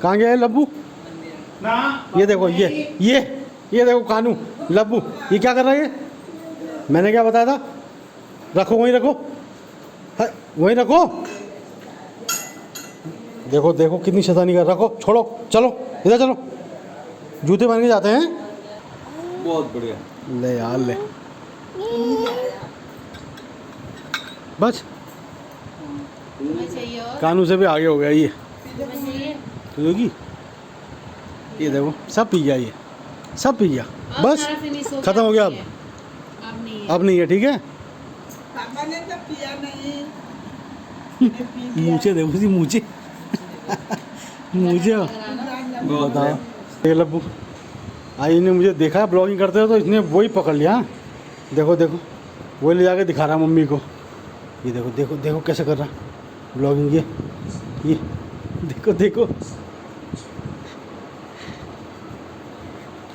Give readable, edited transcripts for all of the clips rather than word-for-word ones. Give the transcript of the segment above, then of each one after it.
कहाँ गया है लब्बू? ये देखो ये देखो कानू लब्बू ये क्या कर रहा है ये? मैंने क्या बताया था? रखो वहीं रखो, वहीं रखो। देखो देखो कितनी शैतानी कर, रखो छोड़ो, चलो इधर चलो, जूते पहन के जाते हैं। बहुत बढ़िया। ले यार ले, बस कानू से भी आगे हो गया ये। होगी ये देखो सब पी गया, ये सब पी गया, बस खत्म हो गया। अब नहीं है, ठीक है। मुझे देखो उसी मुझे बताओ ये लब्बू आई ने मुझे देखा ब्लॉगिंग करते हो तो इसने वही पकड़ लिया। देखो देखो वही ले जाके दिखा रहा मम्मी को। ये देखो देखो देखो कैसे कर रहा ब्लॉगिंग, ये देखो देखो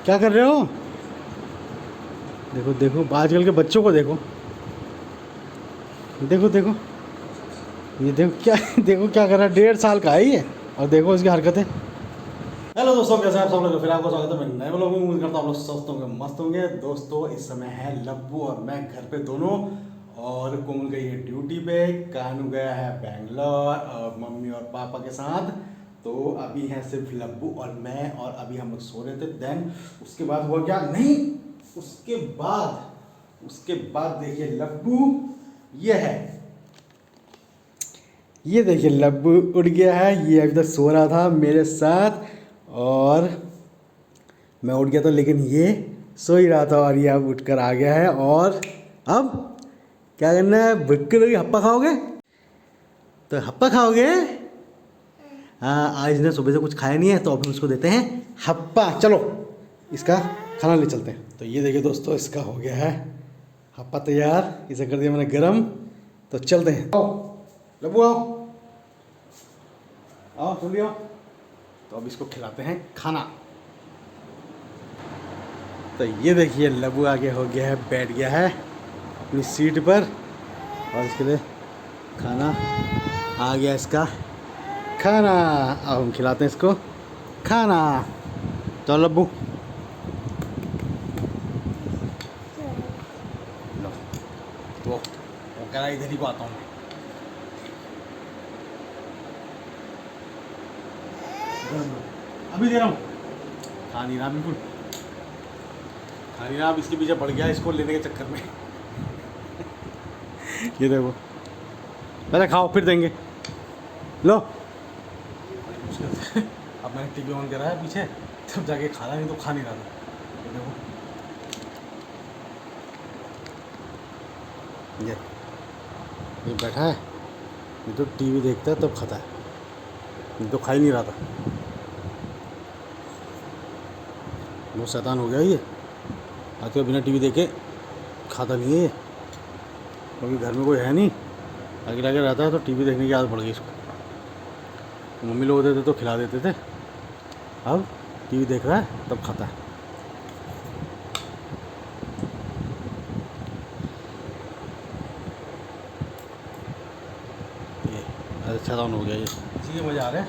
क्या कर रहे हो। देखो देखो आजकल के बच्चों को देखो, देखो देखो ये देखो क्या कर रहा है। 1.5 साल का है ये, और देखो इसकी हरकतें। हेलो दोस्तों, कैसे हैं आप सब लोग? फिर आपको स्वागत है मेरे नए व्लॉग में। उम्मीद करता हूँ आप लोग स्वस्थ होंगे, मस्त होंगे। दोस्तों इस समय है लब्बू और मैं घर पे दोनों, और कोमल गई है ड्यूटी पे, कानू गया है बैंगलोर और मम्मी और पापा के साथ। तो अभी है सिर्फ लब्बू और मैं, और अभी हम लोग सो रहे थे। देन उसके बाद हुआ क्या? नहीं, उसके बाद देखिए लब्बू ये देखिए लब्बू उड़ गया है। ये अभी तक सो रहा था मेरे साथ और मैं उठ गया था, लेकिन ये सो ही रहा था और ये अब उठकर आ गया है। और अब क्या करना है? भुक्के लोग हप्पा खाओगे? तो हप्पा खाओगे? हाँ, आज इसने सुबह से कुछ खाया नहीं है तो अभी उसको देते हैं हप्पा। चलो इसका खाना ले चलते हैं। तो ये देखिए दोस्तों, इसका हो गया है हप्पा तैयार। इसे कर दिया मैंने गरम, तो चलते हैं। आओ लब्बू आओ, आओ जल्दी आओ। तो अब इसको खिलाते हैं खाना। तो ये देखिए लब्बू आगे हो गया है, बैठ गया है अपनी सीट पर, और इसके लिए खाना आ गया। इसका खाना अब हम खिलाते हैं इसको खाना। तो लब्बू लो, तो वो कह रहा है इधर ही को आता हूँ। अभी दे रहा हूँ, खा नहीं रहा, बिल्कुल खा नहीं रहा। अब इसके पीछे पड़ गया इसको लेने के चक्कर में। ये देखो, पहले खाओ फिर देंगे, लो। अब मैंने टीवी ऑन करा है पीछे, तब जाके खा रहा, नहीं तो खा नहीं रहा था। ये देखो, ये बैठा है, ये तो टीवी देखता है तब खाता है, ये तो खा ही नहीं रहा था। बहुत शैतान हो गया ये, आजकल बिना टीवी देखे खाता नहीं है ये, क्योंकि घर में कोई है नहीं, आगे आगे रहता है तो टीवी देखने की आदत पड़ गई इसको। मम्मी लोग होते थे तो खिला देते थे, अब टीवी देख रहा है तब खाता है। ये अच्छा डाउन हो गया ये, इसी के मज़े आ रहे हैं।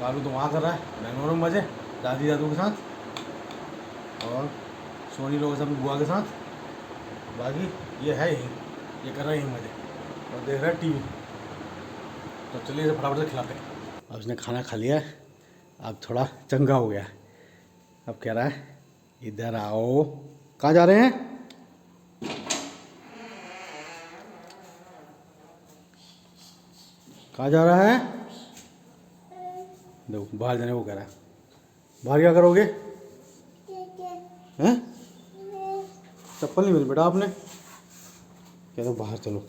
कालू तो वहाँ कर रहा है बेंगलोर में मज़े, दादी दादू के साथ, और सोनी लोगों के साथ, बुआ के साथ। बाकी ये है यहीं, ये कर रहा है यहीं मज़े, और देख रहा है टीवी। तो चलिए इसे फटाफट से खिलाते हैं। अब इसने खाना खा लिया है, अब थोड़ा चंगा हो गया। अब कह रहा है इधर आओ। कहाँ जा रहे हैं? कहाँ जा रहा है? देखो बाहर जाने को कह रहा है। बाहर क्या करोगे? हैं? चप्पल नहीं मिली बेटा आपने? कह दो बाहर चलो।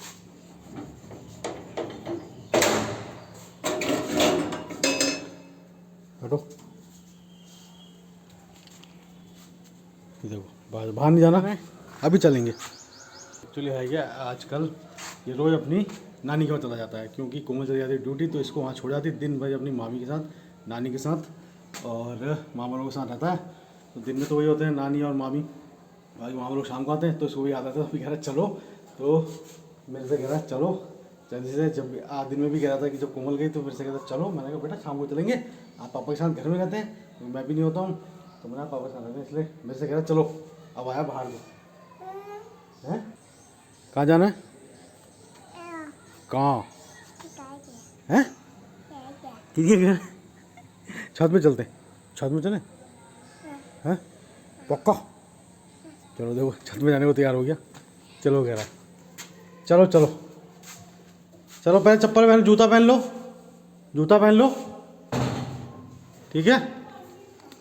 हटो, देखो बाहर नहीं जाना है, अभी चलेंगे। एक्चुअली है क्या, आजकल ये रोज़ अपनी नानी के वहाँ चला जाता है, क्योंकि कोमल चली जाती है ड्यूटी, तो इसको वहाँ छोड़ जाती दिन भर अपनी मामी के साथ, नानी के साथ और मामा लोगों के साथ रहता है। तो दिन में तो वही होते हैं नानी और मामी, बाकी मामा लोग शाम को आते हैं, तो इसको भी आता था। तो कह रहा है चलो, तो मेरे से कह रहा है चलो जल्दी से जब आज दिन में भी कह रहा था कि जब कोमल गई तो मेरे से कहता चलो, मैंने कहा बेटा शाम को चलेंगे, आप पापा के साथ घर में रहते हैं, तो मैं भी नहीं होता हूँ, तो मैंने पापा के साथ रहते हैं, इसलिए मेरे से कह रहा चलो। अब आया बाहर से। हैं कहाँ जाना है? कहाँ हैं? किसके घर? छत में चलते, छत में चले हैं पक्का? चलो देखो छत में जाने को तैयार हो गया, चलो कह रहा चलो चलो चलो, पहले चप्पल पहन, जूता पहन लो, जूता पहन लो, ठीक है,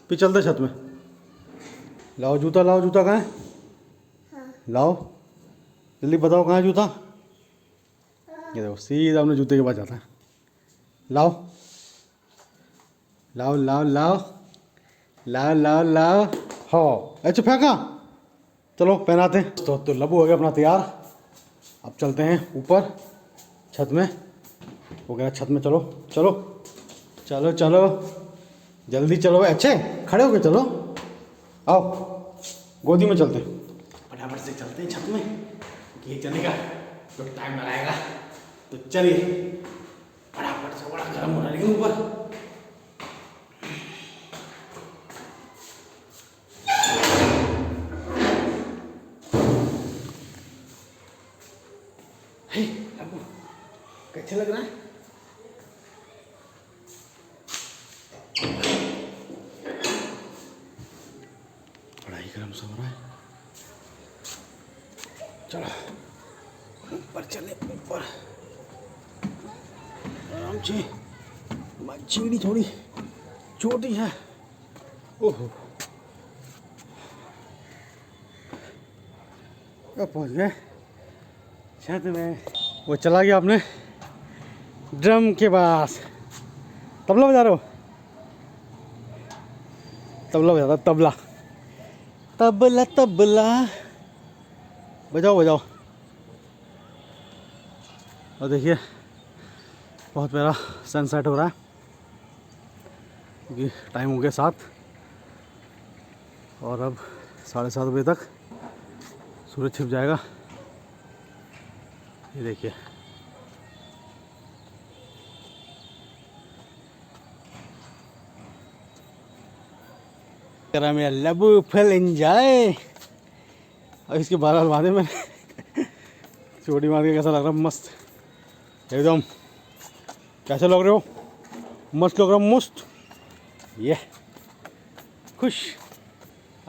फिर चलते छत में। लाओ जूता, लाओ जूता कहाँ है? लाओ जल्दी बताओ कहाँ है जूता? ये देखो सीधा अपने जूते के पास जाता है। लाओ लाओ लाओ लाओ लाओ लाओ लाओ, हाँ अच्छा फेंका, चलो पहनाते हैं। तो लबू हो गया अपना तैयार, अब चलते हैं ऊपर छत में। वो कह रहा छत में चलो चलो चलो चलो जल्दी चलो, अच्छे खड़े हो गए, चलो आओ गोदी में चलते हैं, फटाफट से चलते हैं छत में, ये चलेगा तो टाइम लगाएगा, तो चलिए फटाफट से, बड़ा गर्म हो रहा है लेकिन ऊपर। कैसे लग रहा है? बड़ा ही गर्म सा हो रहा है। चलो ऊपर चले, ऊपर आराम से, सीढ़ी थोड़ी छोटी है। ओहो अब पहुंच गए छत में। वो चला गया अपने ड्रम के पास। तबला बजा रहे हो? तबला बजाता, तबला तबला तबला बजाओ बजाओ। और देखिए बहुत प्यारा सनसेट हो रहा है, क्योंकि टाइम हो गया 7 और अब 7:30 बजे तक सूरज छिप जाएगा। ये देखिए करा मेरा लबू फुल एंजॉय। और इसके बाल बांधे मैंने चोटी मार के, कैसा लग रहा? मस्त एकदम। कैसे लग रहे हो? मस्त लग रहा, मस्त। ये खुश।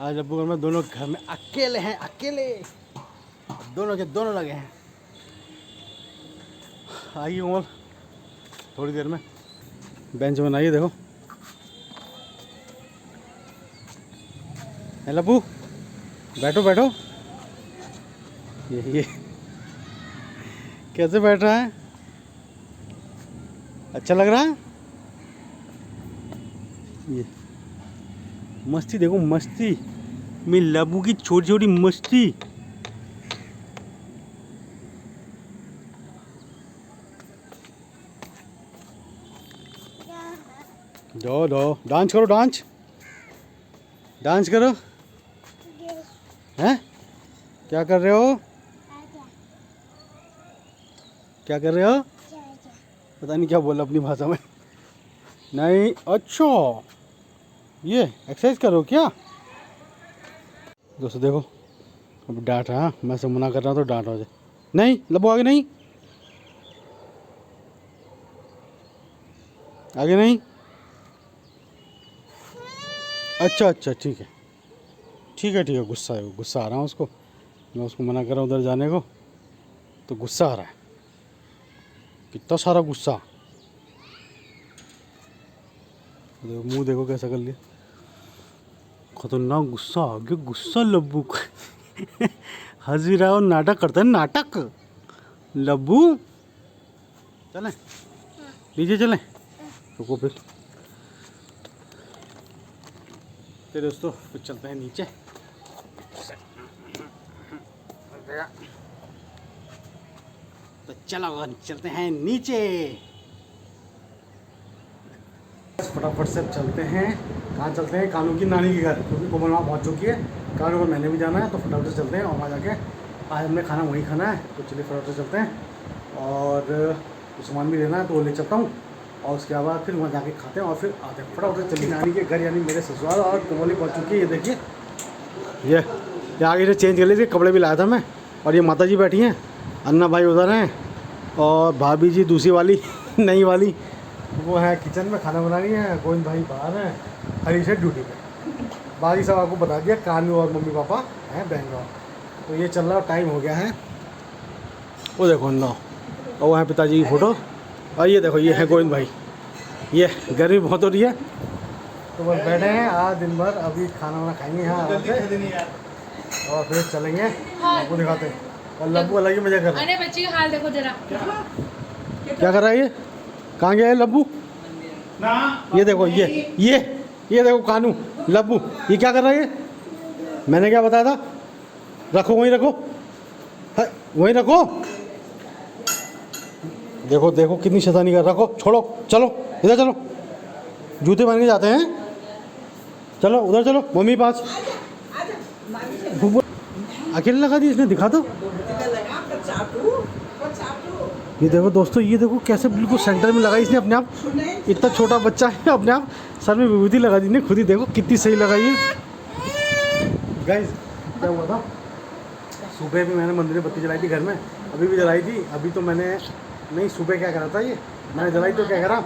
आज लब्बू और मैं दोनों घर में अकेले हैं, अकेले, दोनों के दोनों लगे हैं। आइए कोमल थोड़ी देर में बेंच बनाइए, देखो लब्बू बैठो बैठो। ये कैसे बैठ रहा है? अच्छा लग रहा है? ये मस्ती देखो, मस्ती में लब्बू की छोटी छोटी मस्ती। दो दो डांस करो, डांस डांस करो। हैं क्या कर रहे हो? क्या कर रहे हो? पता नहीं क्या बोला अपनी भाषा में। नहीं अच्छा, ये एक्सरसाइज करो क्या? दोस्तों देखो अब डांट रहा, मैं सब मना कर रहा हूँ तो डांट हो जाए। नहीं लबो आगे नहीं, आगे नहीं। अच्छा अच्छा ठीक है ठीक है ठीक है। गुस्सा है, गुस्सा आ रहा है उसको, मैं उसको मना कर रहा हूँ उधर जाने को, तो गुस्सा आ रहा है, कितना सारा गुस्सा। देखो मुंह देखो कैसा कर लिया, खतरनाक गुस्सा आ गया, गुस्सा लब्बू का। हंस भी रहा है और नाटक करता है, नाटक। लब्बू चलें नीचे चलें? रुको फिर दोस्तों फिर चलते हैं नीचे। तो चलो चलते हैं नीचे, फटाफट से चलते हैं। कहाँ चलते हैं? कानू की नानी के घर, क्योंकि कोमल वहाँ पहुँच चुकी है। कानू को मैंने भी जाना है, तो फटाफट से चलते हैं और वहाँ जाके आज हमने खाना वहीं खाना है, तो चलिए फटाफट से चलते हैं और कुछ सामान भी लेना है तो वो ले चलता हूँ, और उसके बाद फिर वहाँ जाके खाते हैं और फिर आते हैं फटाफट चलिए नानी के घर यानी मेरे ससुराल। और कोमली पहुँच चुकी है, ये देखिए ये आगे से चेंज कर लीजिए, कपड़े भी लाया था मैं। और ये माता जी बैठी हैं, अन्ना भाई उधर हैं, और भाभी जी दूसरी वाली नई वाली वो है किचन में खाना बना रही है, गोविंद भाई बाहर हैं, हरी से ड्यूटी पे। बाकी सब आपको बता दिया, कानू और मम्मी पापा हैं बेंगलोर। तो ये चल रहा टाइम हो गया है, वो देखो अंदर, और वो है पिताजी की फ़ोटो, और ये देखो ये है गोविंद भाई। ये गर्मी बहुत हो रही है तो बस बैठे हैं आज दिन भर, अभी खाना वाना खाएंगे यहाँ आराम से और फिर चलेंगे आपको दिखाते हैं। और लब्बू अलग ही मजा कर रहा है। अरे बच्ची का हाल देखो जरा। क्या कर रहा है ये, कहाँ गया है लब्बू? ये देखो ये देखो कानू लब्बू, ये क्या कर रहा है ये? मैंने क्या बताया था, रखो वहीं रखो, वहीं रखो। देखो देखो कितनी शैतानी कर, रखो छोड़ो, चलो इधर चलो, जूते पहन के जाते हैं, चलो उधर चलो मम्मी पास। अकेले लगा दी इसने, दिखा दो। ये देखो दोस्तों, ये देखो कैसे बिल्कुल सेंटर में लगाई इसने अपने आप, इतना छोटा बच्चा है अपने आप सर में विभूति लगा दी ने खुद ही, देखो कितनी सही लगाई है। गाइस क्या हुआ था, सुबह भी मैंने मंदिर में बत्ती जलाई थी घर में, अभी भी जलाई थी। अभी तो मैंने नहीं, सुबह क्या करा था ये, मैंने जलाई तो क्या करा,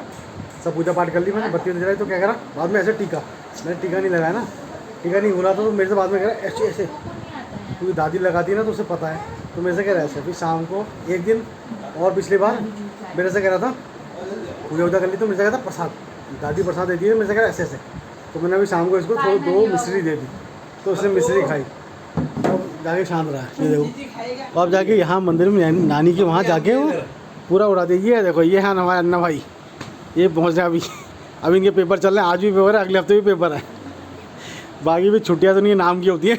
सब पूजा पाठ कर ली मैंने, बत्ती जलाई तो क्या करा, बाद में ऐसे टीका, मैंने टीका नहीं लगाया ना, टीका नहीं बोला तो मेरे से बाद में कह रहा ऐसे ऐसे, क्योंकि दादी लगाती है ना तो उसे पता है, तो मेरे से कह रहा है ऐसे। फिर शाम को एक दिन और पिछली बार मेरे से कह रहा था, पूजा वूजा कर ली तो मेरे से कहा था प्रसाद, दादी प्रसाद देती है, मेरे से कह रहा ऐसे ऐसे, तो मैंने अभी शाम को इसको थोड़ी 2 मिश्री दे दी, तो उसने मिश्री खाई, तो जाके शांत रहा। ये देखो अब जाके यहाँ मंदिर में नानी के वहाँ जाके वो पूरा उड़ा दे। ये देखो ये है हमारे अन्ना भाई, ये पहुँच रहे अभी इनके पेपर चल रहे हैं, आज भी पेपर है, अगले हफ्ते भी पेपर है। बाकी भी छुट्टियाँ तो नहीं नाम की होती हैं।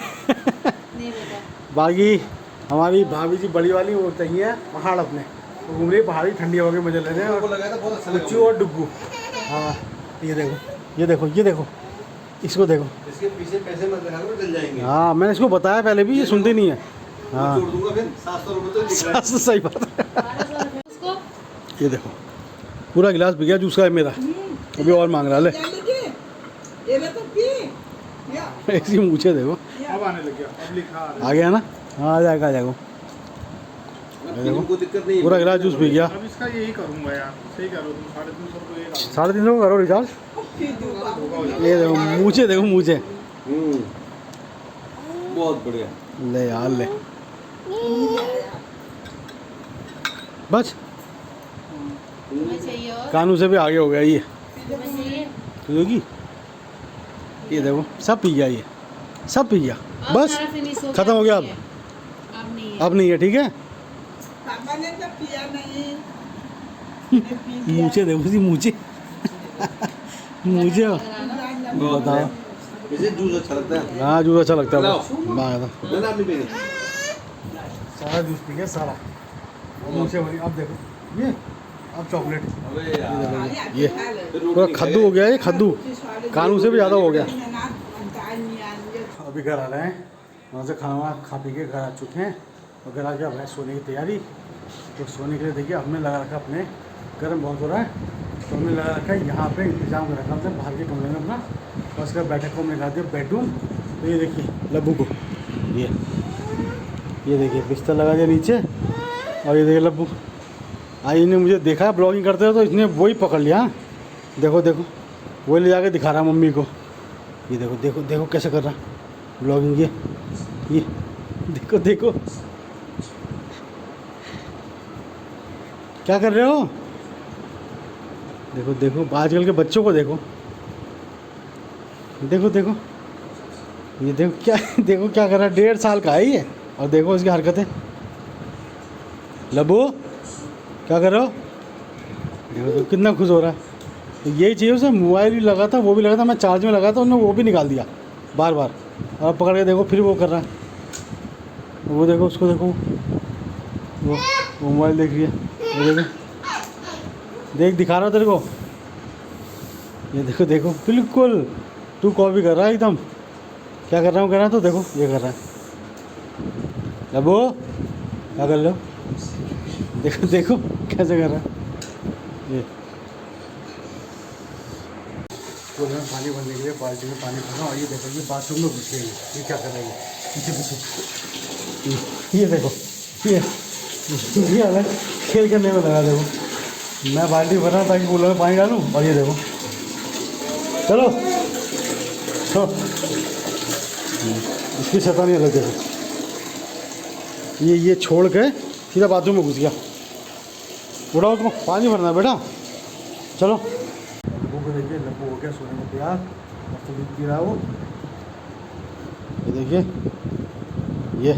बाकी हमारी भाभी जी बड़ी वाली वो चाहिए पहाड़ अपने, तो घूम रही पहाड़ी, ठंडी हवा के मजे ले रहे हैं, और कुच्चू और डुग्गू। हाँ ये देखो ये देखो इसको देखो, इसके पीछे पैसे मत लगा, चल जाएंगे। हाँ मैंने इसको बताया पहले भी, ये सुनती नहीं है। हाँ छोड़ दूंगा फिर 700 रुपये तो निकला। सही बात है। उसको ये देखो पूरा गिलास बिक गया जूस का है मेरा, अभी और मांग रहा ले। ऐसी मुझे देखो अब आने लग गया, अब लिखा आ रहा आ गया ना, हाँ आ जाएगा इनको दिक्कत नहीं है। पूरा गिलास जूस पी गया। है। अब इसका यही करूंगा यार, सही करो तुम, 350 रुपये एक 350 करो रिचार्ज। ये देखो मुझे बहुत बढ़िया। ले यार ले, बस तुम्हें चाहिए और कानू से भी आगे हो गया ये, तुम्हें चाहिए। पियोगी? ये देखो सब पी गया, ये सब पी गया, अब बस सारा finish हो खत्म हो गया। अब नहीं है। अब नहीं है, ठीक है। पापा ने तो पिया नहीं, मुझे देखो जी मुझे मुझे बहुत बताओ। बढ़िया। इसे जूस अच्छा लगता है। हाँ जूस अच्छा लगता है लाओ। तो ना अपनी पीनी। सारा जूस पी गया सारा, और मुझे वही। अब देखो ये, अब चॉकलेट, अबे यार। ये फिर रोटी पूरा नहीं खद्दू हो गया, ये खद्दू कानू से भी ज़्यादा हो गया। गया। अभी घर आ रहे हैं, वहाँ से खाना वाना खा पी के घर आ चुके हैं, और घर आके अब है सोने की तैयारी। तो सोने के लिए देखिए हमने लगा रखा, अपने गर्म बहुत हो रहा है तो हमने लगा रखा है यहाँ पे इंतजाम कर रखा हमने बाहर के कमरे में अपना, और उसका बैठक को हमने लगा दिया बेडरूम। तो ये देखिए लब्बू को, ये देखिए बिस्तर लगा दिया नीचे, और ये देखिए लब्बू आई ने मुझे देखा ब्लॉगिंग करते हो तो इसने वही पकड़ लिया। देखो देखो वही ले जाके दिखा रहा मम्मी को, ये देखो देखो देखो कैसे कर रहा ब्लॉगिंग। ये देखो देखो क्या कर रहे हो, देखो देखो आजकल के बच्चों को देखो, देखो देखो ये देखो क्या देखो क्या कर रहा है, 1.5 साल का है ये, और देखो इसकी हरकतें। लबू क्या कर रहे हो, देखो देखो कितना खुश हो रहा है। तो यही चाहिए उसे, मोबाइल भी लगा था, वो भी लगा था, मैं चार्ज में लगा था, उन्होंने वो भी निकाल दिया बार बार, और पकड़ के देखो फिर वो कर रहा है। वो देखो उसको देखो, वो मोबाइल देख रही है, वो देखो देख दिखा रहा तेरे को, ये देखो देखो बिल्कुल तू कॉपी कर रहा है एकदम। क्या कर रहा हूँ, कह रहा है तो देखो ये कर रहा है। लबो क्या कर रहे हो, देखो देखो कैसे कर रहा है ये। तो मैं पानी भरने के लिए बाल्टी में पानी भरा और ये देखो ये बाथरूम में घुस गई ये क्या कर रही है पीछे पीछे। ये देखो ये अलग खेल करने में लगा। देखो मैं बाल्टी भर रहा ताकि कूलर में पानी डालूं और ये देखो चलो तो इसकी शैतानी अलग। देखो ये छोड़ के सीधा बाथरूम में घुस गया। उठाओ उसको पानी भरना है बेटा चलो। लब्बू को देखिए लब्बू हो गया सोने में तैयार अब तो दूध पी रहा है वो। ये देखिए ये